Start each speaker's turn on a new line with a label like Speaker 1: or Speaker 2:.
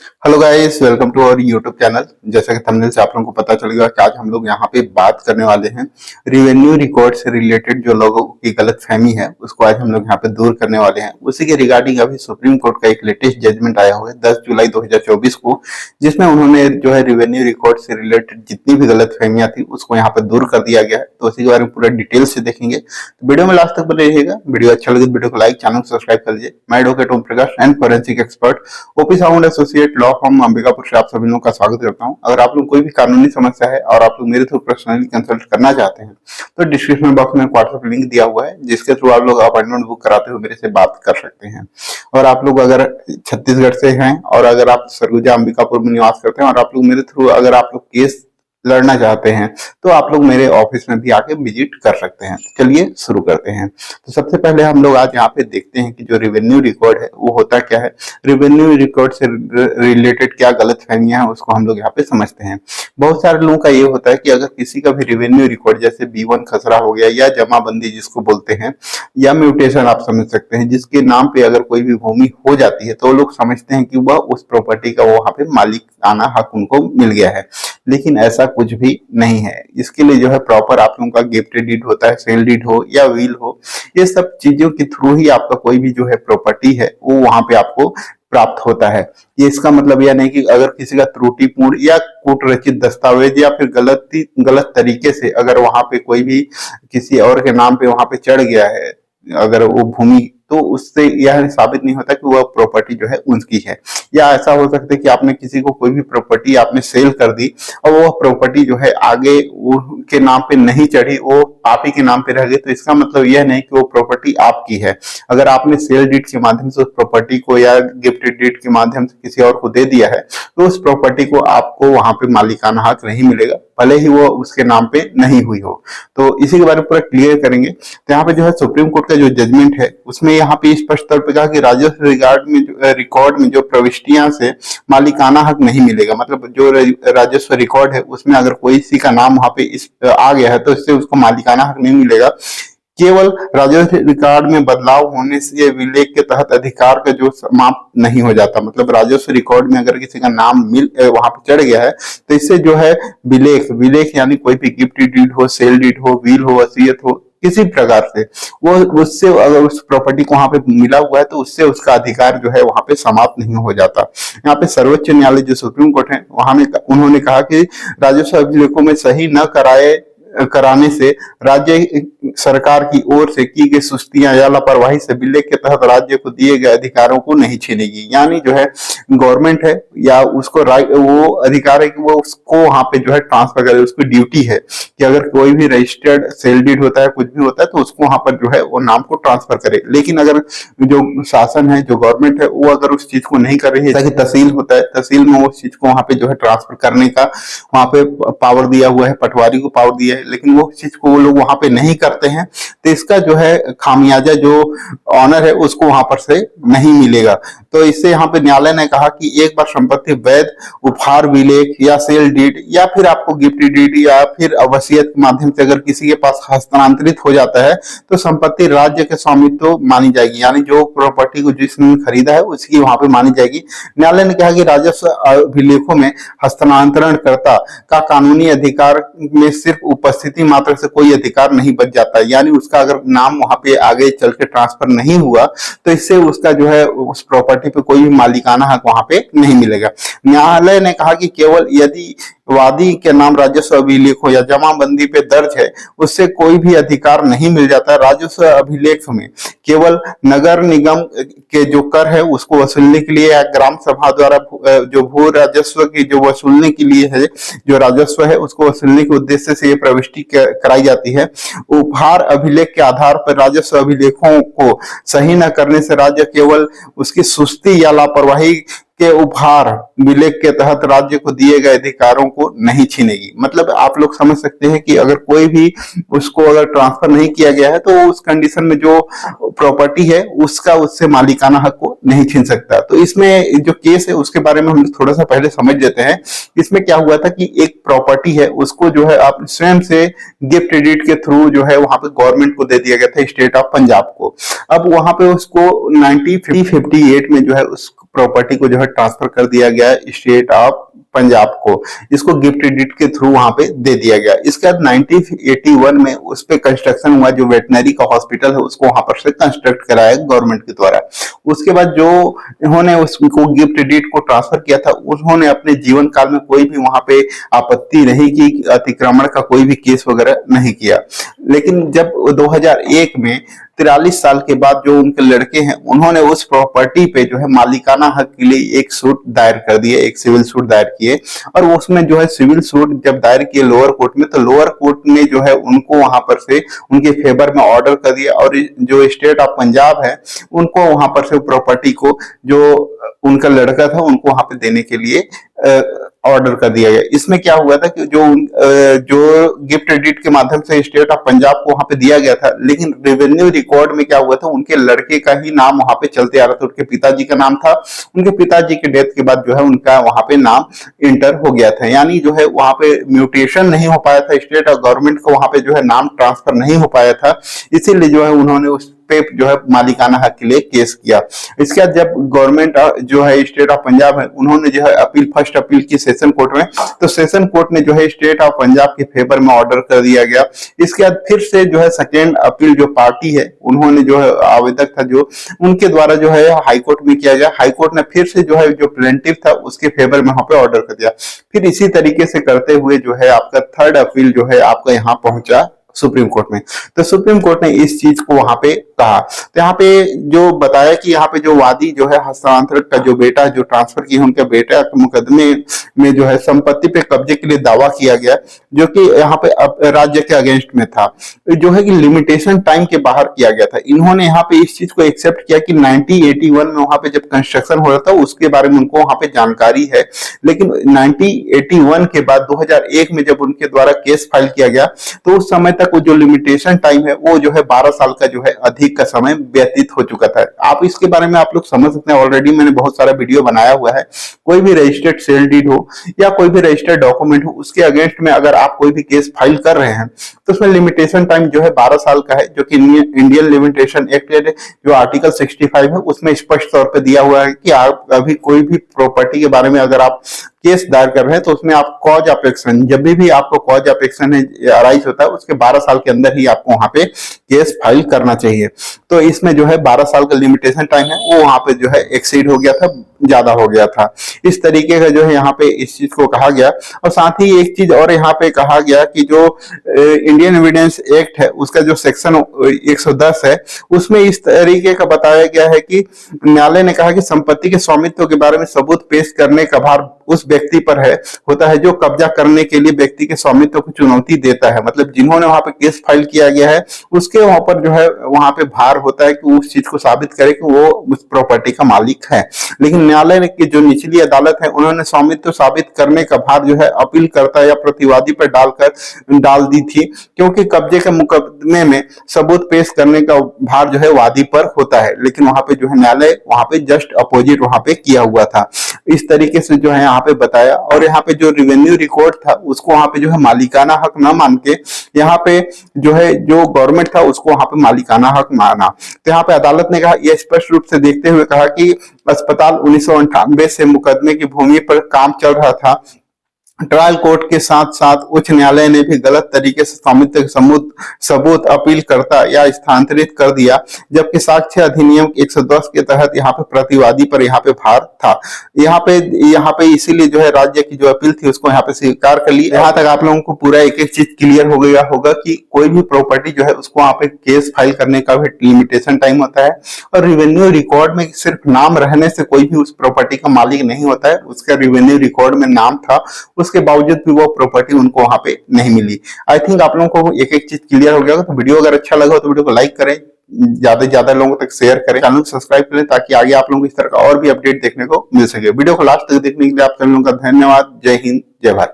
Speaker 1: Hello guys, welcome to our YouTube channel. जैसा कि thumbnail से आप लोगों को पता चल गया कि आज हम लोग यहाँ पे बात करने वाले हैं रिवेन्यू रिकॉर्ड से रिलेटेड जो लोगों की गलतफहमी है उसको आज हम लोग यहाँ पे दूर करने वाले हैं। उसी के रिगार्डिंग अभी सुप्रीम कोर्ट का एक लेटेस्ट जजमेंट आया हुआ है 10 जुलाई 2024 को, जिसमें उन्होंने जो है रिवेन्यू रिकॉर्ड से रिलेटेड जितनी भी गलतफहमियां थी उसको यहाँ पे दूर कर दिया गया है। तो उसी के बारे में पूरा डिटेल से देखेंगे, तो वीडियो में लास्ट तक बने रहिएगा। वीडियो अच्छा लगे तो वीडियो को लाइक, चैनल को सब्सक्राइब कर लीजिए। मैं advocate Om Prakash and forensic expert OP sound associate law firm Ambikapur से आप सभी लोगों का स्वागत करता हूं। अगर आप लोग कोई भी कानूनी समस्या है और आप लोग मेरे थ्रू पर्सनली कंसल्ट करना चाहते हैं तो डिस्क्रिप्शन बॉक्स में व्हाट्सएप लिंक दिया हुआ है, जिसके थ्रू आप लोग अपॉइंटमेंट बुक कराते हुए मेरे से बात कर सकते हैं। और आप लोग अगर छत्तीसगढ़ से हैं और अगर आप सरगुजा अंबिकापुर में निवास करते हैं और आप लोग मेरे थ्रू अगर आप लोग केस लड़ना चाहते हैं तो आप लोग मेरे ऑफिस में भी आके विजिट कर सकते हैं। चलिए शुरू करते हैं। तो सबसे पहले हम लोग आज यहाँ पे देखते हैं कि जो रिवेन्यू रिकॉर्ड है वो होता क्या है, रिवेन्यू रिकॉर्ड से रिलेटेड क्या गलतफहमियां हैं उसको हम लोग यहाँ पे समझते हैं। बहुत सारे लोगों का ये होता है कि अगर किसी का भी रिवेन्यू रिकॉर्ड जैसे B1 खसरा हो गया या जमाबंदी जिसको बोलते हैं या म्यूटेशन आप समझ सकते हैं, जिसके नाम पे अगर कोई भी भूमि हो जाती है तो लोग समझते हैं कि वह उस प्रॉपर्टी का वहां पे मालिकाना हक उनको मिल गया है, लेकिन ऐसा कुछ भी नहीं है। इसके लिए जो है प्रॉपर आप लोगों का गिफ्ट डीड होता है, सेल डीड हो या विल हो, ये सब चीजों के थ्रू ही आपका कोई भी जो है प्रॉपर्टी है वो वहां पे आपको प्राप्त होता है। ये इसका मतलब यह नहीं कि अगर किसी का त्रुटिपूर्ण या कूट रचित दस्तावेज या फिर गलत तरीके से अगर वहां पे कोई भी किसी और के नाम पे वहां पे चढ़ गया है अगर वो भूमि, तो उससे यह साबित नहीं होता कि वह प्रॉपर्टी जो है उनकी है। या ऐसा हो सकता है कि आपने किसी को कोई भी प्रॉपर्टी आपने सेल कर दी और वह प्रॉपर्टी जो है आगे के नाम पे नहीं चढ़ी, वो आप ही के नाम पे रह गई, तो इसका मतलब यह नहीं कि वो प्रॉपर्टी आपकी है। अगर आपने सेल डीड के माध्यम से उस प्रॉपर्टी को या गिफ्ट डीड के माध्यम से किसी और को दे दिया है तो उस प्रॉपर्टी को आपको वहां पे मालिकाना हक नहीं मिलेगा, भले ही वो उसके नाम पे नहीं हुई हो। तो इसी के बारे में पूरा क्लियर करेंगे। तो यहाँ पे जो है सुप्रीम कोर्ट का जो जजमेंट है उसमें यहाँ पे स्पष्ट तौर पे कहा कि राजस्व रिकॉर्ड में जो प्रविष्टियां से मालिकाना हक नहीं मिलेगा। मतलब जो राजस्व रिकॉर्ड है उसमें अगर कोई सी का नाम वहां पे आ गया है तो इससे उसको मालिकाना हक नहीं मिलेगा। केवल राजस्व रिकॉर्ड में बदलाव होने से विलेख के तहत अधिकार का जो समाप्त नहीं हो जाता। मतलब राजस्व रिकॉर्ड में अगर किसी का नाम वहां पे चढ़ गया है तो इससे जो है विलेख यानी कोई भी गिफ्ट डीड हो, सेल डीड हो, विल हो, वसीयत हो, किसी प्रकार से वो उससे अगर उस प्रॉपर्टी को वहां पे मिला हुआ है तो उससे उसका अधिकार जो है वहां पे समाप्त नहीं हो जाता। यहाँ पे सर्वोच्च न्यायालय जो सुप्रीम कोर्ट है वहां में उन्होंने कहा कि राजस्व अभिलेखों में सही न कराने से राज्य सरकार की ओर से की गई सुस्तियां या लापरवाही से विलेख के तहत राज्य को दिए गए अधिकारों को नहीं छीनेगी। यानी जो है गवर्नमेंट है या उसको वो अधिकार है कि वो उसको वहां पे जो है ट्रांसफर करे, उसकी ड्यूटी है कि अगर कोई भी रजिस्टर्ड सेल डीड होता है, कुछ भी होता है, तो उसको वहां पर जो है वो नाम को ट्रांसफर करे। लेकिन अगर जो शासन है, जो गवर्नमेंट है, वो अगर उस चीज को नहीं कर रही है, जैसे तहसील होता है, तहसील में उस चीज को वहां पे जो है ट्रांसफर करने का वहां पे पावर दिया हुआ है, पटवारी को पावर दिया है, लेकिन वो चीज को वो लोग वहां पे नहीं करते हैं, तो इसका जो है खामियाजा जो ऑनर है उसको वहां पर से नहीं मिलेगा। तो इससे यहाँ पे न्यायालय ने कहा कि एक बार संपत्ति वैध उपहार विलेख या सेल डीड या फिर आपको गिफ्ट डीड या फिर वसीयत के माध्यम से अगर किसी के पास हस्तांतरित हो जाता है तो संपत्ति राज्य के स्वामित्व मानी जाएगी। यानी जो प्रॉपर्टी को जिसने खरीदा है उसकी वहां पे मानी जाएगी। न्यायालय ने कहा कि राजस्व अभिलेखों में हस्तांतरणकर्ता का कानूनी अधिकार में सिर्फ उपस्थिति मात्र से कोई अधिकार नहीं बच जाता। यानी उसका अगर नाम वहां पे आगे चल के ट्रांसफर नहीं हुआ तो इससे उसका जो है उस प्रॉपर्टी पे कोई भी मालिकाना हक वहां पे नहीं मिलेगा। न्यायालय ने कहा कि केवल यदि वादी के नाम राजस्व अभिलेख हो या जमाबंदी पे दर्ज है उससे कोई भी अधिकार नहीं मिल जाता। राजस्व अभिलेख में केवल नगर निगम के जो कर है उसको वसूलने के लिए या ग्राम सभा द्वारा जो भू राजस्व की जो वसूलने के लिए है, जो राजस्व है उसको वसूलने के उद्देश्य से ये प्रविष्टि कराई जाती है। उपहार अभिलेख के आधार पर राजस्व अभिलेखों को सही न करने से राज्य केवल उसकी सुस्ती या लापरवाही के उपहार विलेख के तहत राज्य को दिए गए अधिकारों को नहीं छीनेगी। मतलब आप लोग समझ सकते हैं कि अगर कोई भी उसको अगर ट्रांसफर नहीं किया गया है तो उस कंडीशन में जो प्रॉपर्टी है उसका उससे मालिकाना हक को नहीं छीन सकता। तो इसमें जो केस है उसके बारे में हम थोड़ा सा पहले समझ लेते हैं। इसमें क्या हुआ था कि एक प्रॉपर्टी है उसको जो है आप स्वयं से गिफ्ट डीड के थ्रू जो है वहां पे गवर्नमेंट को दे दिया गया था, स्टेट ऑफ पंजाब को। अब वहां पे उसको 1958 में जो है उस प्रॉपर्टी को जो है ट्रांसफर कर दिया गया स्टेट ऑफ पंजाब को, इसको गिफ्ट डीड के थ्रू वहां पे दे दिया गया। इसके बाद 1981 में उस पे कंस्ट्रक्शन हुआ, जो वेटनरी का हॉस्पिटल है उसको वहां पर से कंस्ट्रक्ट कराया गवर्नमेंट के द्वारा। उसके बाद जो इन्होंने उसको गिफ्ट डीड को ट्रांसफर किया था, उन्होंने अपने जीवन काल में कोई भी वहां पे आपत्ति नहीं की, अतिक्रमण का कोई भी केस वगैरह नहीं किया। लेकिन जब 2001 में 43 साल के बाद जो उनके लड़के हैं, उन्होंने उस प्रॉपर्टी पे जो है मालिकाना हक के लिए एक सूट दायर कर दिए, एक सिविल सूट दायर किए। और उसमें जो है सिविल सूट जब दायर किए लोअर कोर्ट में, तो लोअर कोर्ट ने जो है उनको वहां पर से उनके फेवर में ऑर्डर कर दिया, और जो स्टेट ऑफ पंजाब है उनको वहां पर से प्रॉपर्टी को, जो उनका लड़का था उनको वहां पे देने के लिए ऑर्डर कर दिया गया। इसमें क्या हुआ था कि जो गिफ्ट डीड के माध्यम से स्टेट ऑफ पंजाब को वहां पे दिया गया था, लेकिन रेवेन्यू रिकॉर्ड में क्या हुआ था, उनके लड़के का ही नाम वहां पे चलते आ रहा था। उनके पिताजी का नाम था, उनके पिताजी के डेथ के बाद जो है उनका वहां पे नाम इंटर हो गया था, यानी जो है वहां पे म्यूटेशन नहीं हो पाया था, स्टेट और गवर्नमेंट को वहां पे जो है नाम ट्रांसफर नहीं हो पाया था। इसीलिए जो है उन्होंने उस पे जो है मालिकाना हक के लिए केस किया। इसके बाद जब गवर्नमेंट जो है स्टेट ऑफ पंजाब है, उन्होंने जो है अपील, फर्स्ट अपील की सेशन कोर्ट में, तो सेशन कोर्ट ने जो है स्टेट ऑफ पंजाब के फेवर में ऑर्डर कर दिया गया। इसके बाद फिर से जो है सेकेंड अपील जो पार्टी है, उन्होंने जो है आवेदक था जो, उनके द्वारा जो है हाई कोर्ट में किया गया। हाई कोर्ट ने फिर से जो है जो प्लेंटिफ था उसके फेवर में वहां पे ऑर्डर कर दिया। फिर इसी तरीके से करते हुए जो है आपका थर्ड अपील जो है आपका यहाँ पहुंचा सुप्रीम कोर्ट में। तो सुप्रीम कोर्ट ने इस चीज को वहां पे कहा, तो यहाँ पे जो बताया कि यहाँ पे जो वादी जो है हस्तांतरित का जो बेटा जो ट्रांसफर किया, उनके बेटा के मुकदमे में जो है संपत्ति पे कब्जे के लिए दावा किया गया, जो कि यहाँ पे राज्य के अगेंस्ट में था, जो है कि लिमिटेशन टाइम के बाहर किया गया था। इन्होंने यहाँ पे इस चीज को एक्सेप्ट किया कि 1981 में वहां पे जब कंस्ट्रक्शन हो रहा था उसके बारे में उनको वहां पे जानकारी है, लेकिन 1981 के बाद 2001 में जब उनके द्वारा केस फाइल किया गया, तो उस समय तक वो जो लिमिटेशन टाइम है वो जो है 12 साल का जो है अधिक का समय व्यतीत हो चुका था। आप इसके बारे में आप लोग समझ सकते हैं, ऑलरेडी मैंने बहुत सारा वीडियो बनाया हुआ है। कोई भी रजिस्टर्ड सेल डीड हो या कोई भी रजिस्टर्ड डॉक्यूमेंट हो, उसके अगेंस्ट में अगर आप कोई भी केस फाइल कर रहे हैं तो उसमें लिमिटेशन टाइम जो है 12 साल का है, जो कि इंडियन लिमिटेशन एक्ट जो आर्टिकल 65 है उसमें स्पष्ट तौर पर दिया हुआ है कि आप अभी कोई भी प्रॉपर्टी के बारे में अगर आप केस दायर कर रहे हैं तो उसमें आप कॉज ऑफ एक्शन, जब भी आपको कॉज ऑफ एक्शन अराइज होता है उसके 12 साल के अंदर ही आपको वहां पे केस फाइल करना चाहिए। तो इसमें जो है 12 साल का लिमिटेशन टाइम है वो वहां पे जो है एक्सीड हो गया था, ज्यादा हो गया था। इस तरीके का जो है यहाँ पे इस चीज को कहा गया। और साथ ही एक चीज और यहाँ पे कहा गया कि जो इंडियन एविडेंस एक्ट है उसका जो सेक्शन 110 है उसमें इस तरीके का बताया गया है कि न्यायालय ने कहा कि संपत्ति के स्वामित्व के बारे में सबूत पेश करने का भार उस व्यक्ति पर होता है जो कब्जा करने के लिए व्यक्ति के स्वामित्व को चुनौती देता है। मतलब जिन्होंने वहां पे केस फाइल किया गया है उसके वहां पर जो है वहां पे भार होता है कि उस चीज को साबित करे कि वो उस प्रॉपर्टी का मालिक है। लेकिन न्यायालय की जो निचली अदालत है उन्होंने स्वामित्व साबित करने का भार जो है अपील करता या प्रतिवादी पर डाल दी थी, क्योंकि कब्जे के मुकदमे में सबूत पेश करने का भार जो है वादी पर होता है। लेकिन वहां पे जो है न्यायालय वहां पे जस्ट अपोजिट वहां पे किया हुआ था। इस तरीके से जो है यहाँ पे बताया। और यहाँ पे जो रेवेन्यू रिकॉर्ड था उसको वहां पे जो है मालिकाना हक न मान के यहाँ पे जो है जो गवर्नमेंट था उसको वहां पे मालिकाना हक माना। तो यहाँ पे अदालत ने कहा, यह स्पष्ट रूप से देखते हुए कहा कि अस्पताल 1998 से मुकदमे की भूमि पर काम चल रहा था। ट्रायल कोर्ट के साथ साथ उच्च न्यायालय ने भी गलत तरीके से स्वामित्व सबूत अपील करता या स्थानांतरित कर दिया, जबकि साक्ष्य अधिनियम 110 के तहत यहाँ पे प्रतिवादी पर यहाँ पे भार था। यहाँ पे इसीलिए जो है राज्य की जो अपील थी उसको यहाँ पे स्वीकार कर ली। यहाँ तक आप लोगों को पूरा एक एक चीज क्लियर हो गया होगा कि कोई भी प्रॉपर्टी जो है उसको वहाँ पे केस फाइल करने का भी लिमिटेशन टाइम होता है। और रिवेन्यू रिकॉर्ड में सिर्फ नाम रहने से कोई भी उस प्रॉपर्टी का मालिक नहीं होता है। उसका रिवेन्यू रिकॉर्ड में नाम था, उसके बावजूद भी वो प्रॉपर्टी उनको वहां पे नहीं मिली। आई थिंक आप लोगों को एक एक चीज क्लियर हो गया होगा। तो वीडियो अगर अच्छा लगा तो वीडियो को लाइक करें, ज्यादा से ज्यादा लोगों तक शेयर करें, चैनल को सब्सक्राइब करें ताकि आगे आप लोगों को इस तरह का और भी अपडेट देखने को मिल सके। वीडियो को लास्ट तक देखने के लिए आप सभी लोगों का धन्यवाद। जय हिंद, जय भारत।